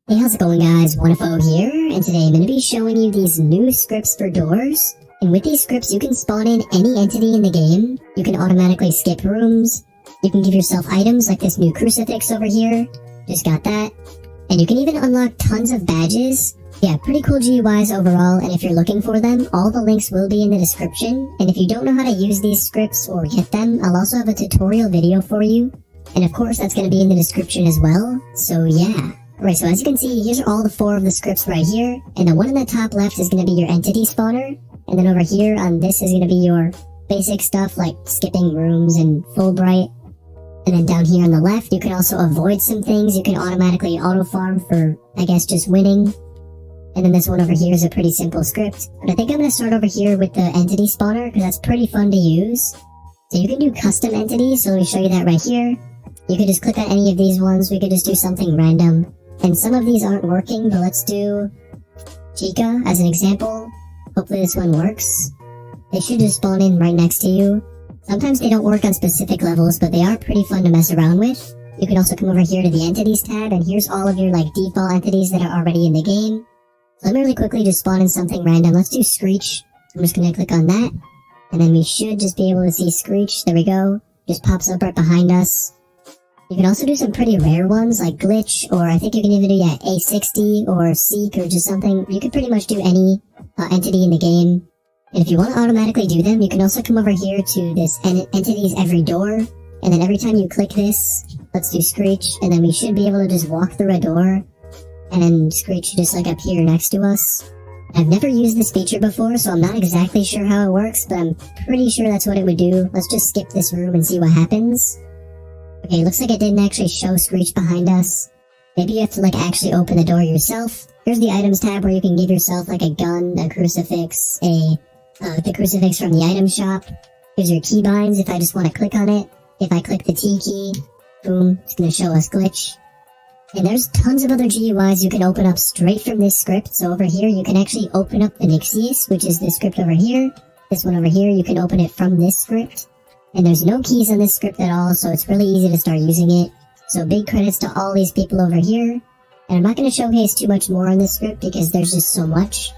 Hey, how's it going guys? 1FO here, and today I'm going to be showing you these new scripts for doors. And with these scripts, you can spawn in any entity in the game. You can automatically skip rooms. You can give yourself items like this new crucifix over here. Just got that. And you can even unlock tons of badges. Yeah, pretty cool GUIs overall, and if you're looking for them, all the links will be in the description. And if you don't know how to use these scripts or get them, I'll also have a tutorial video for you. And of course, that's going to be in the description as well. So yeah. Alright, so as you can see, here's all the 4 of the scripts right here, and the one in the top left is going to be your entity spawner, and then over here on this is going to be your basic stuff like skipping rooms and Fulbright, and then down here on the left you can also avoid some things. You can automatically auto farm for, I guess, just winning, and then this one over here is a pretty simple script, but I think I'm going to start over here with the entity spawner because that's pretty fun to use. So you can do custom entities, so let me show you that right here. You could just click on any of these ones. We could just do something random. And some of these aren't working, but let's do Chica as an example. Hopefully this one works. They should just spawn in right next to you. Sometimes they don't work on specific levels, but they are pretty fun to mess around with. You can also come over here to the entities tab, and here's all of your like default entities that are already in the game. So let me really quickly just spawn in something random. Let's do Screech. I'm just gonna click on that, and then we should just be able to see Screech. There we go. Just pops up right behind us. You can also do some pretty rare ones like Glitch, or I think you can even do A60 or Seek or just something. You can pretty much do any entity in the game. And if you want to automatically do them, you can also come over here to this entities every door. And then every time you click this, let's do Screech, and then we should be able to just walk through a door. And then Screech just like up here next to us. I've never used this feature before, so I'm not exactly sure how it works, but I'm pretty sure that's what it would do. Let's just skip this room and see what happens. Okay, looks like it didn't actually show Screech behind us. Maybe you have to like actually open the door yourself. Here's the items tab where you can give yourself like a gun, a crucifix, the crucifix from the item shop. Here's your keybinds if I just want to click on it. If I click the T key, boom, it's going to show us Glitch. And there's tons of other GUIs you can open up straight from this script. So over here you can actually open up the Nixius, which is this script over here. This one over here, you can open it from this script. And there's no keys on this script at all, so it's really easy to start using it. So big credits to all these people over here. And I'm not going to showcase too much more on this script because there's just so much.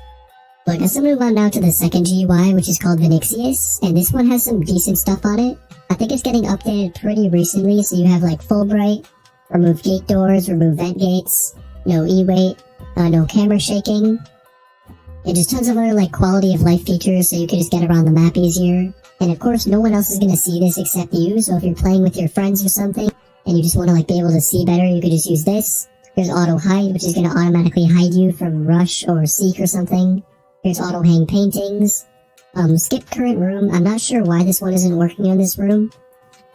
But I guess I'm move on now to the second GUI, which is called Vinixius. And this one has some decent stuff on it. I think it's getting updated pretty recently, so you have like Fulbright, remove gate doors, remove vent gates, no e-wait, no camera shaking. And just tons of other like quality of life features so you can just get around the map easier. And of course, no one else is going to see this except you, so if you're playing with your friends or something, and you just want to like be able to see better, you could just use this. Here's auto hide, which is going to automatically hide you from rush or seek or something. Here's auto hang paintings. Skip current room. I'm not sure why this one isn't working on this room.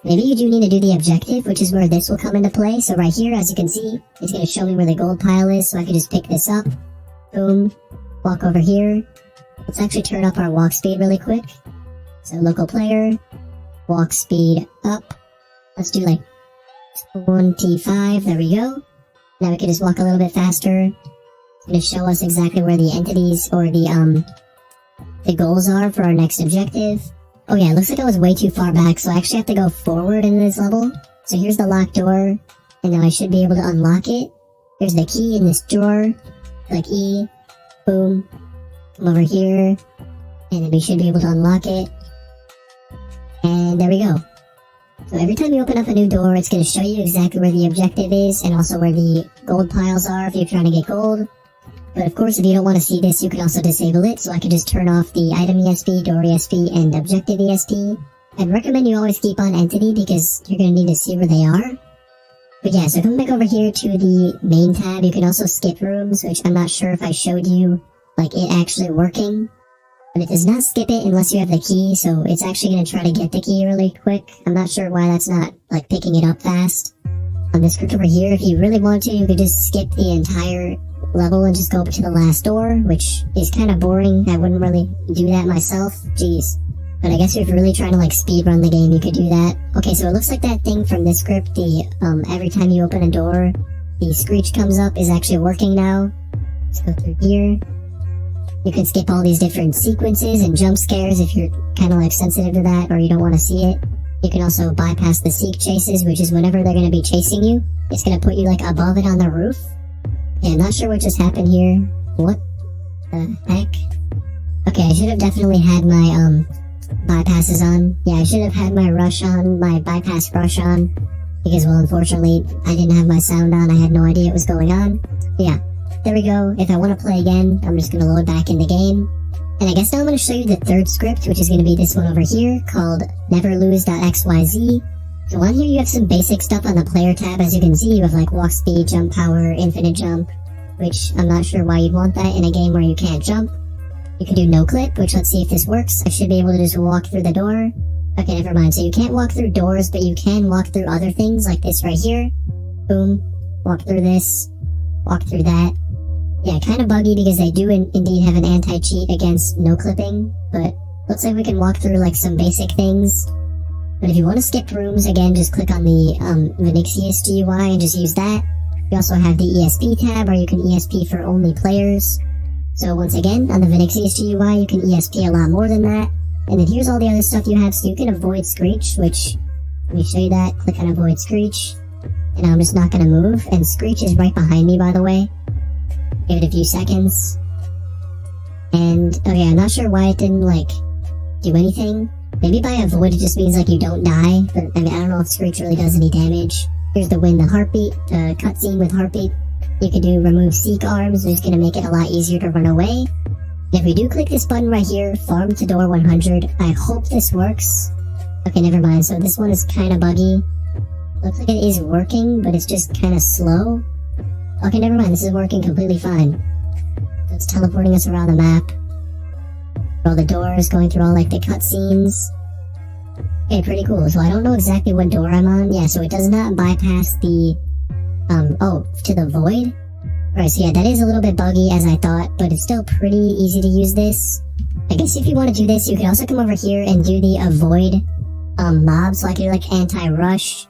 Maybe you do need to do the objective, which is where this will come into play. So right here, as you can see, it's going to show me where the gold pile is, so I can just pick this up. Boom. Walk over here. Let's actually turn up our walk speed really quick. So local player, walk speed up. Let's do like 25, there we go. Now we can just walk a little bit faster. It's going to show us exactly where the entities or the goals are for our next objective. Oh yeah, it looks like I was way too far back, so I actually have to go forward into this level. So here's the locked door, and now I should be able to unlock it. Here's the key in this drawer. Click E, boom, come over here, and then we should be able to unlock it. And there we go. So every time you open up a new door, it's going to show you exactly where the objective is and also where the gold piles are if you're trying to get gold. But of course, if you don't want to see this, you can also disable it. So I can just turn off the item ESP, door ESP, and objective ESP. I'd recommend you always keep on entity because you're going to need to see where they are. But yeah, so coming back over here to the main tab, you can also skip rooms, which I'm not sure if I showed you like it actually working. But it does not skip it unless you have the key, so it's actually going to try to get the key really quick. I'm not sure why that's not, like, picking it up fast. On this script over here, if you really want to, you could just skip the entire level and just go up to the last door, which is kind of boring. I wouldn't really do that myself. Jeez. But I guess if you're really trying to, like, speedrun the game, you could do that. Okay, so it looks like that thing from this script, the, every time you open a door, the Screech comes up is actually working now. Let's go through here. You can skip all these different sequences and jump scares if you're kind of like sensitive to that or you don't want to see it. You can also bypass the seek chases, which is whenever they're going to be chasing you, it's going to put you like above it on the roof. Yeah, I'm not sure what just happened here. What the heck? Okay, I should have definitely had my, bypasses on. Yeah, I should have had my rush on, my bypass rush on. Because, well, unfortunately, I didn't have my sound on. I had no idea what was going on. But yeah, there we go. If I want to play again, I'm just going to load back in the game. And I guess now I'm going to show you the third script, which is going to be this one over here, called neverlose.xyz. So on here you have some basic stuff on the player tab. As you can see, you have like walk speed, jump power, infinite jump, which I'm not sure why you'd want that in a game where you can't jump. You can do no clip, which let's see if this works. I should be able to just walk through the door. Okay, never mind. So you can't walk through doors, but you can walk through other things like this right here. Boom. Walk through this. Walk through that. Yeah, kind of buggy because they do indeed have an anti-cheat against no clipping, but looks like we can walk through like some basic things. But if you want to skip rooms, again, just click on the Vinixius GUI and just use that. You also have the ESP tab, where you can ESP for only players. So once again, on the Vinixius GUI, you can ESP a lot more than that. And then here's all the other stuff you have, so you can avoid Screech, which, let me show you that. Click on avoid Screech. And I'm just not going to move. And Screech is right behind me, by the way. Give it a few seconds. And, okay, I'm not sure why it didn't, like, do anything. Maybe by avoid it just means, like, you don't die. But, I mean, I don't know if Screech really does any damage. Here's the heartbeat, the cutscene with heartbeat. You can do remove seek arms, which is going to make it a lot easier to run away. And if we do click this button right here, farm to door 100, I hope this works. Okay, never mind. So this one is kind of buggy. Looks like it is working, but it's just kind of slow. Okay, never mind. This is working completely fine. So it's teleporting us around the map. All the doors, going through all like the cutscenes. Okay, pretty cool. So I don't know exactly what door I'm on. Yeah, so it does not bypass the, to the void. Alright, so yeah, that is a little bit buggy as I thought, but it's still pretty easy to use this. I guess if you want to do this, you can also come over here and do the avoid, mobs, like your, like, anti-rush,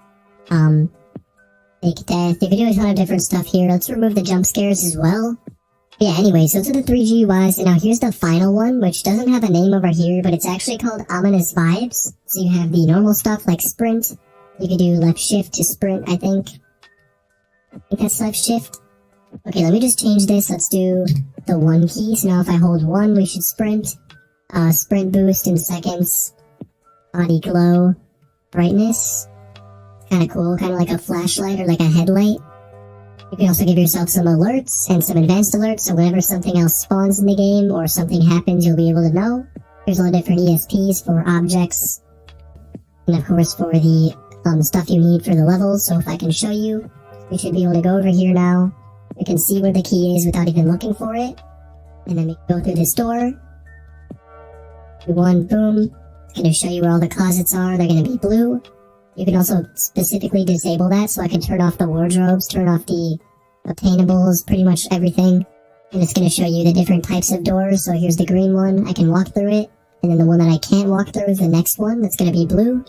fake death. You can do a ton of different stuff here. Let's remove the jump scares as well. But yeah, anyway, so those are the 3 GUIs, and now here's the final one, which doesn't have a name over here, but it's actually called Ominous Vibes. So you have the normal stuff like sprint. You can do left shift to sprint, I think. I think that's left shift. Okay, let me just change this. Let's do the 1 key. So now if I hold 1, we should sprint. Sprint boost in seconds. Body glow. Brightness. Kind of cool. Kind of like a flashlight or like a headlight. You can also give yourself some alerts and some advanced alerts. So whenever something else spawns in the game or something happens, you'll be able to know. There's all the different ESPs for objects. And of course for the stuff you need for the levels. So if I can show you, we should be able to go over here now. We can see where the key is without even looking for it. And then we can go through this door. One, boom. It's going to show you where all the closets are. They're going to be blue. You can also specifically disable that, so I can turn off the wardrobes, turn off the obtainables, pretty much everything. And it's going to show you the different types of doors. So here's the green one. I can walk through it. And then the one that I can't walk through is the next one. That's going to be blue.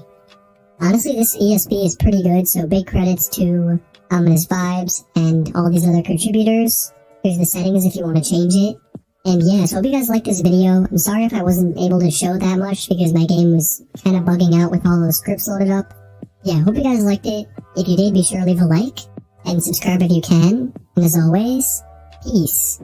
Honestly, this ESP is pretty good, so big credits to Ominous Vibes and all these other contributors. Here's the settings if you want to change it. And yeah, so hope you guys liked this video. I'm sorry if I wasn't able to show that much because my game was kind of bugging out with all those scripts loaded up. Yeah, hope you guys liked it. If you did, be sure to leave a like and subscribe if you can. And as always, peace.